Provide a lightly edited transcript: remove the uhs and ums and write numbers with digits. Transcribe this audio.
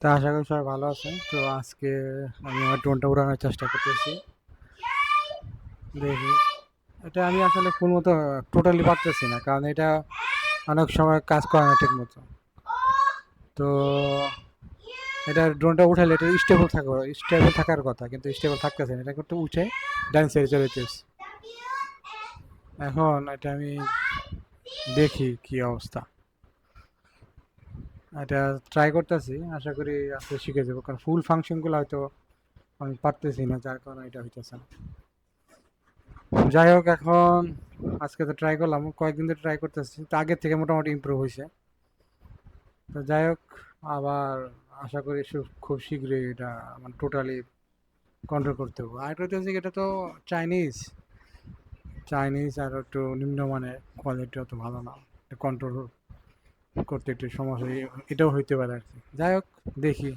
তা আশা করি সবাই ভালো আছেন। তো আজকে আমি আমার ড্রোনটা উড়ানোর চেষ্টা করতেছি, দেখি। এটা আমি আসলে ফুল মতো টোটালি পারতেছি না, কারণ এটা অনেক সময় কাজ করে না ঠিক মতো। তো এটা ড্রোনটা উঠালে এটা স্টেবল থাকার কথা, কিন্তু স্টেবল থাকতেছে না। এটা করতে উঠে ডান সাইডে চলে যেতেছে। এখন এটা আমি দেখি কি অবস্থা। এটা ট্রাই করতেছি, আশা করি আজকে শিখে যাবো, কারণ ফুল ফাংশনগুলো হয়তো আমি পারতেছি না, যার কারণে এটা হইতেছে না। যাই হোক, এখন আজকে তো ট্রাই করলাম, কয়েকদিন ধরে ট্রাই করতেছি, তো আগের থেকে মোটামুটি ইমপ্রুভ হয়েছে। তো যাই হোক, আবার আশা করি খুব শীঘ্রই এটা মানে টোটালি কন্ট্রোল করতে হবে। আর একটা হচ্ছে কি, এটা তো চাইনিজ চাইনিজ আর একটু নিম্নমানের, কোয়ালিটি অত ভালো না, কন্ট্রোল করতে একটু সমস্যা এটাও হইতে পারে আর কি। যাই হোক, দেখি